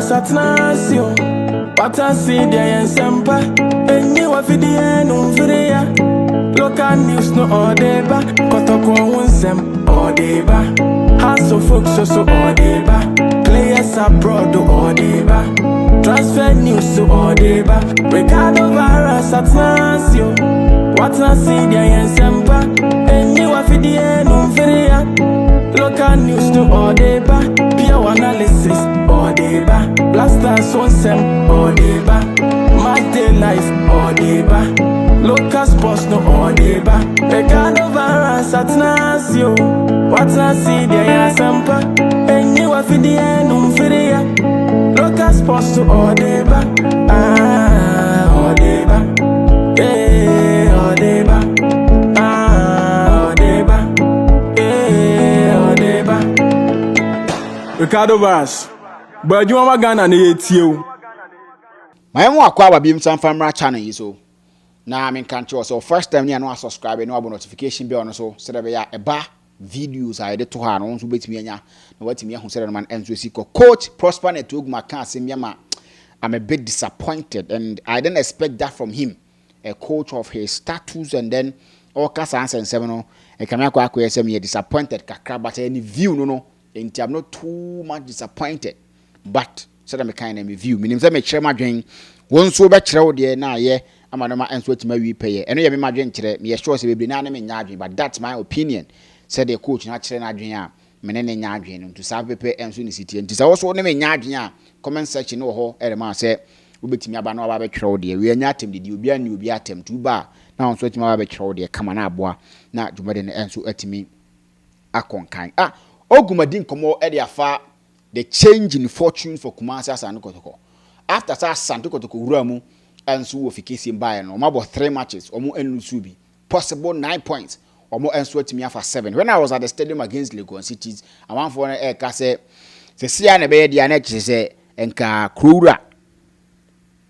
satnasio. What I see there and sempa. And you are video no video. Local news no odeba. Kotoko unsem odeba. House of folks so odeba. Players abroad do odeba. Transfer news to odeba. Ricardo virus satnasio. What I see there and sempa. And you are video no video. Local news to odeba. Pure analysis odeba. Blasters on sem odeba. Match day life odeba. Local sports no odeba. Ricardo virus satnasio. What I see there and sempa. And you are video no video. Local sports to odeba. Odeba. Odeba. Odeba. Odeba. Ricardo Vaz, but you want Ghana na you. My mo akwa ba bim san famra channel yi so. Na me kan cho so first time you no subscribe no abo notification bell no so that be ya eba videos I did to her no so betimi anya na watimi ahu say man enso si ko coach prosper network ma kan asem ma. I'm a bit disappointed and I didn't expect that from him, a coach of his status and then all kasa and 7 no e kam akwa akwa me disappointed kakra but any view no and I'm not too much disappointed but so that me kind of view meaning say me kire madwen won so be kire wo de na ye amanoma enso atima wi peye eno ye me madwen kire me sure say bebre na me nya adwen but that's my opinion said the coach na kire na adwen a me ne nya adwen no to serve pepe enso ni city nti say wo so ne me nya adwen a comment section no ho e ma say obetimi aba na aba be kire wo de we nya atem de obi ani obi atem tu ba na won so atima aba be kire wo de kama na aboa na dwumade ne enso atimi akonkan Ogumadin komo e afa the change in fortune for Kumasi Asante Kotoko. After that Asante Kotoko uramu enso wo fikisi mbaye no mabo 3 matches omo enlusu bi possible 9 points omo enso atimi afa 7. When I was at the stadium against Lagos Cities aman for e ka se sia na be dia na kise se enka krura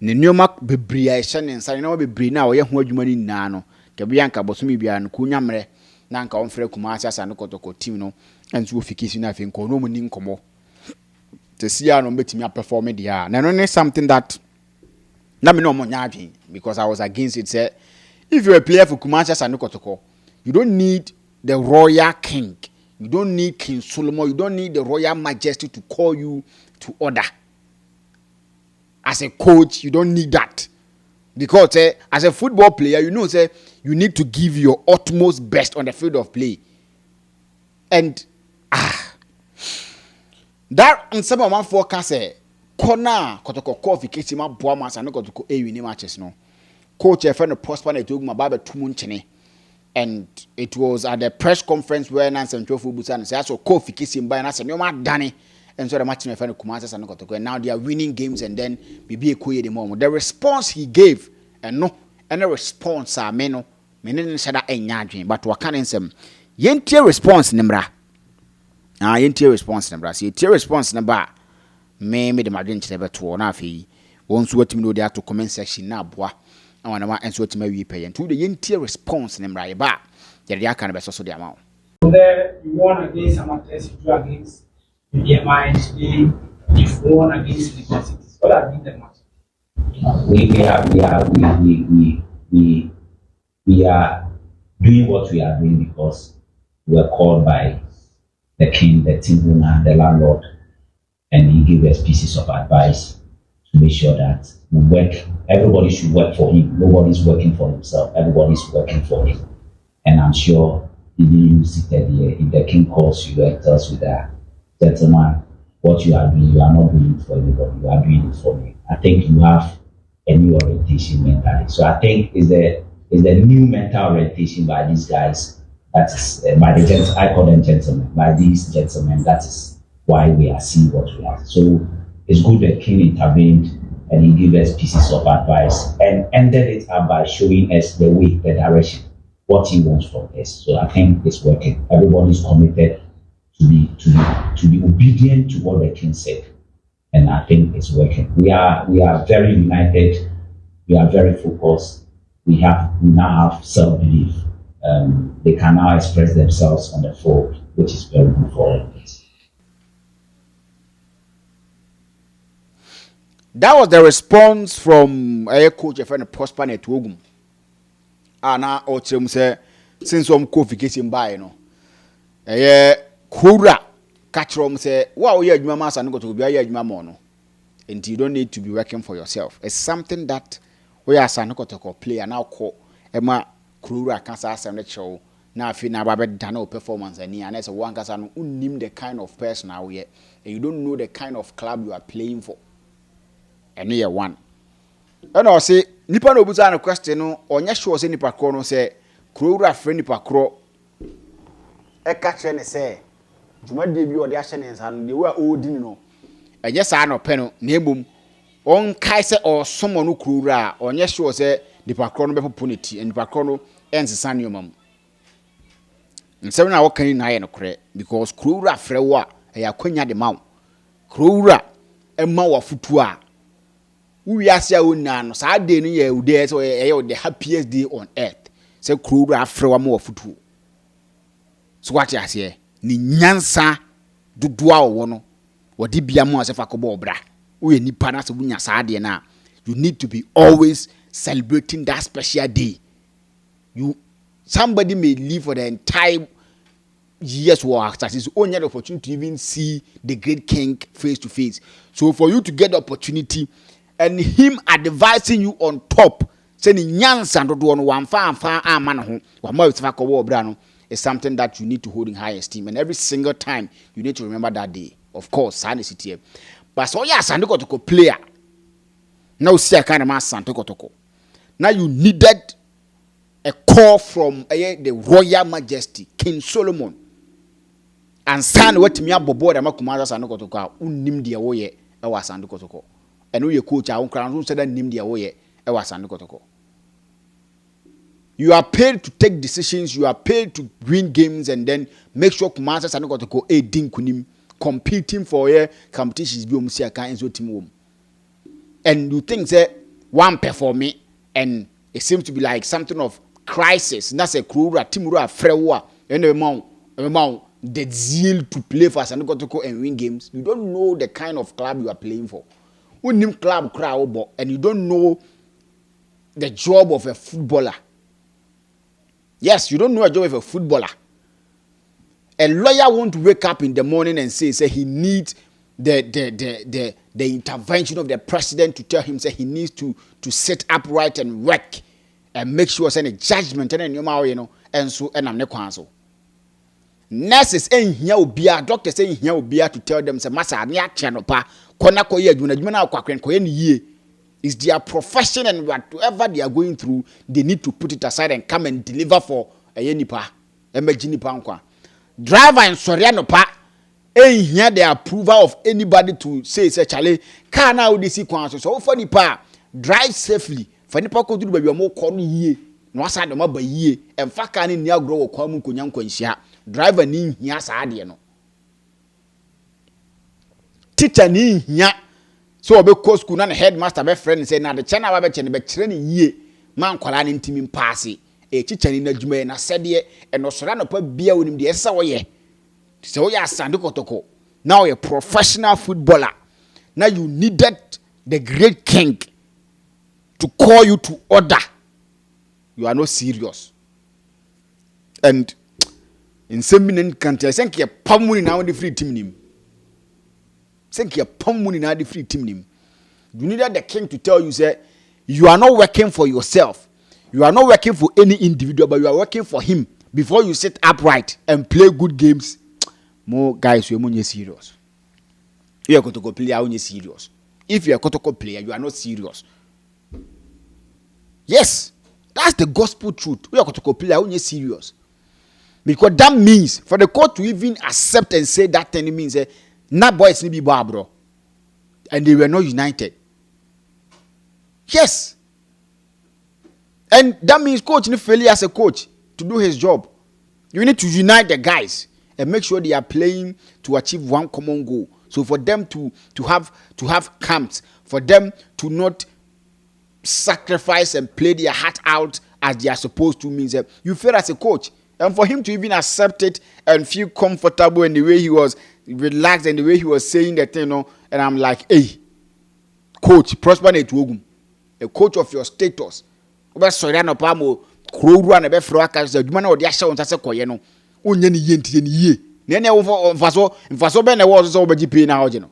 ne nyoma bebri a ehye ne nsa na bebri na wo ye ho adwuma ni nna no ke bia nka bosumi bia no kunyamre na nka onfre Kumasi Asante Kotoko team no enso wo fikisi na fe nko no mu ni nkomo te sia no betimi a perform dia na no ne something that na me no mo nyaadwen because I was against it. Say if you're a player for Kumasi Asante Kotoko, you don't need the royal king, you don't need King Solomon, you don't need the royal majesty to call you to order. As a coach, you don't need that because as a football player, you know say you need to give your utmost best on the field of play. And that in some of my forecast corner Kotoko coffee kesima boa masa no Kotoko win matches no coach e friend prosper na etoguma ba tumu nchene and it was at the press conference where Nancy Ntofu Busan say so coffee kesimba na say no ma dane and so the match me friend Kumasi Asante Kotoko and now they are winning games and then bibi ekoye the mom the response he gave and no and the response me no me ne shada enya adwen but waka nsem yentie response nimra yentie response nimra see yentie response number me the madwen chebe to na afi won so watimi no dey to comment section na aboa and wana enso watimi wi pay to the yentie response nimra ba there dey aka na be so dey amount there you won against some tests you against the mind you won against the cities what are the match we are doing what we are doing because we are called by the king, the tribunal, the landlord, and he gave us pieces of advice to make sure that we work. Everybody should work for him. Nobody's working for himself. Everybody's working for him. And I'm sure if you seated here, if the king calls you and tells you that, gentlemen, what you are doing, you are not doing it for anybody. You are doing it for me. I think you have a new orientation mentally. So I think is the new mental orientation by these guys. That is by the I call them gentlemen. By these gentlemen, that is why we are seeing what we are. So it's good that King intervened and he gave us pieces of advice and ended it up by showing us the way, the direction, what he wants from us. So I think it's working. Everybody is committed to be obedient to what the King said, and I think it's working. We are very united. We are very focused. We now have self-belief. They can now express themselves on the field, which is very good for all of us. That was the response from a coach, a friend Prosper Netwogum. And now, say, since some qualification by, you know, Kura catch room say, wow, yeah, Mama, and go to be a Mamono. And you don't need to be working for yourself. It's something that we are Sanoko play and now call Emma Kura cancer and show. Now, if you never done performance, and as a one can name the kind of person now yet, and you don't know the kind of club you are playing for. And year one. And I say, Nipa no buza na question no, onya sure say nipa kro no say, Kura friend nipa kro. E catch ne say, Juma de bi o de ahye ne nsa no, de we odin no. Enye sa no pe no, na emom, on kai say or someone no Kura, onya sure say nipa kro no be opportunity, and nipa kro no ensesa ne omam. Nsem na wokan na ye no kre because Kura frɛ wo a e akwanya de mawo. Kura e ma wa futu a we are saying no saa day no ye ude so the happiest day on earth. Say Kura frɛ wa ma wa futu. So what you say ni nyansa dodoa wo no wodi bia mo asefa ko bo bra. We nipa na se bunya saa day na you need to be always celebrating that special day. Somebody may live for the entire years work that is only the opportunity to even see the great king face to face. So for you to get the opportunity and him advising you on top, saying nyansa do no wan fa amana ho wa ma wefa ko wo bra no is something that you need to hold in high esteem, and every single time you need to remember that day. Of course, sanity. But so yeah, Santo Kotoko player. Now see a kind of man Santo Kotoko. Now you needed a call from the Royal Majesty, King Solomon. And son, what me abobo da makumaza Santo Kotoko, unnim dia woye e wa Santo Kotoko. And we coach our crown who said that nim dia woye e wa Santo Kotoko. You are paid to take decisions, you are paid to win games, and then make sure Kumaza Santo Kotoko e din kunim competing for competitions bi omusi aka enzo team wom. And you think that one performing and it seems to be like something of crisis. That's a Kura Timura Frewa and amount the zeal to play for Santo Kotoko and win games. You don't know the kind of club you are playing for. When you club crowd and you don't know the job of a footballer. Yes, you don't know a job of a footballer. A lawyer won't wake up in the morning and say he needs the intervention of the president to tell him say he needs to sit upright and work and make sure send a judgment and you know and so and I'm not counsel. Nurses ain't here obia, doctors ain't here obia to tell them say massa ni action pa kona ko ye adwuma na kwakwen ko ye ne yie. It's their profession, and whatever they are going through, they need to put it aside and come and deliver for a nipa. Driver and Soriano pa ain't here the approval of anybody to say Charlie car now this sequence. So for nipa drive safely. For nipa ko do baby mo ko no yie. No asa de ma ba yie. Emfa car ni agro wo kwa mu konyan kwanhia. Driver ni hia sa ade no. Teacher ni hia. So obe ko school na the headmaster be friend say na the channel ba be che ne be kire ne yie man kwala ne ntimi mpaase e chichani na dwuma na sede e no sora no pa bia wonim de esa wo ye so wo ya Santo Kotoko now a professional footballer. Now you needed the great king to call you to order. You are not serious. And in some minute country I think you pamuni now the free team name. Think you're pumping in the free team name. You needed the king to tell you, say, you are not working for yourself. You are not working for any individual, but you are working for him. Before you sit upright and play good games, more guys, you're more serious. You are going to go play, you're serious. If you are going to go player, you are not serious. Yes, that's the gospel truth. You are going to go play, you're serious. Because that means, for the court to even accept and say that thing means, not boys need be bro, and they were not united. Yes, and that means coach need failure as a coach to do his job. You need to unite the guys and make sure they are playing to achieve one common goal. So for them to have camps, for them to not sacrifice and play their heart out as they are supposed to, means that you fail as a coach. And for him to even accept it and feel comfortable in the way he was relaxed and the way he was saying that thing, you know, and I'm like, hey, coach prosper na etuogum a coach of your status obe sori na pa mo krowura na be fro aka se adwuma na odi ahye won tase koye no onye ne ye ntie ne ye na ene wo mfaso be na wo so obeji pay na oje no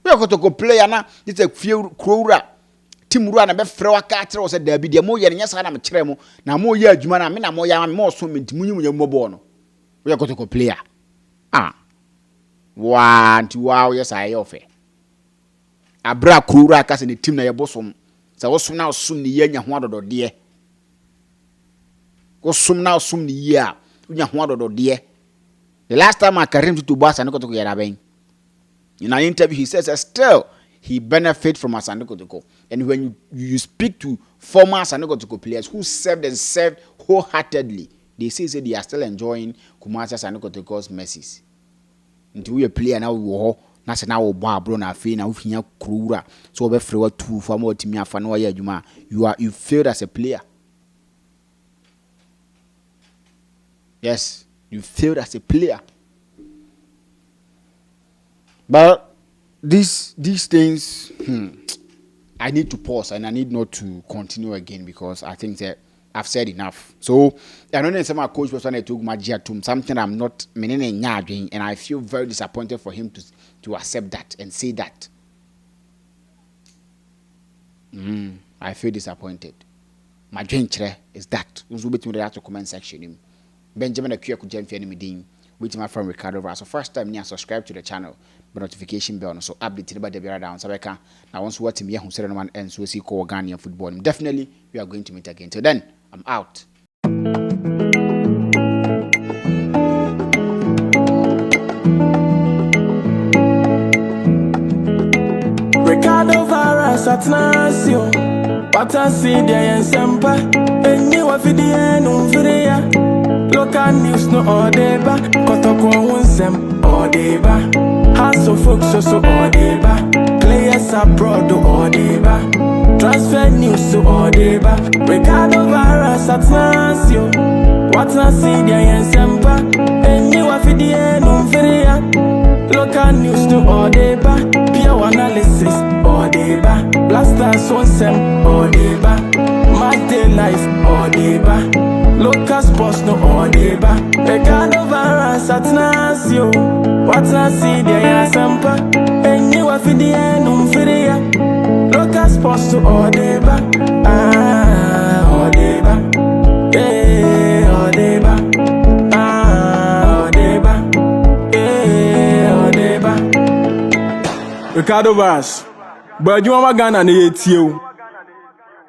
we Kotoko player na this a few krowura team ru na be fro aka kire wo se da bi de mo ye ne nyesa na me kire mo na mo ye adwuma na me na mo ya me so mentimunyi munya mo no we Kotoko player wow yes I offer abra krowura aka se ne team na ye bosom sa wosom na osom ne ye nya ho adodode wosom na osom ne ye a nya ho adodode. The last time I carried him to Basa Kotoko yaraben in an interview he says that still he benefit from Asante Kotoko, and when you speak to former Asante Kotoko players who served wholeheartedly, they say they are still enjoying Kumasi Asante Kotoko's mercies. Until we a player now we na se na wo ba bro na afi na ufinya krura so be free what two for more timi afa no ya adwuma you failed as a player. Yes, you failed as a player. But these things I need to pause and I need not to continue again because I think that I've said enough. So I don't know my coach was when I took my to something I'm not meaning and I feel very disappointed for him to accept that and say that. I feel disappointed. My dream is that. Who's waiting to the comment section? Benjamin Akua could jump in me with my friend Ricardo. So first time you subscribe to the channel, the notification bell so update about the bear down. So I can now once what me who said one and so see call Ghanaian football. Definitely we are going to meet again. Till then, I'm out. Ricardo virus at Nasio. What I see there and sempa. And you are video no video. Local news no odeba. Kotoko unsem odeba. House of folks so odeba. Players abroad do odeba. Transfer news so odeba. Ricardo virus at Nasio. What I see there and sempa. And you are video no video. Local news no odeba. Pure analysis odeba. Blasters onsem odeba. Match day life odeba. Local sports no odeba. Ricardo virus at Nasio. What I see there is sampa. And you are video no video. Local sports no odeba. Odeba. Yeah, odeba. Odeba. Yeah, odeba. Ricardo virus. But you want Ghana na yetio.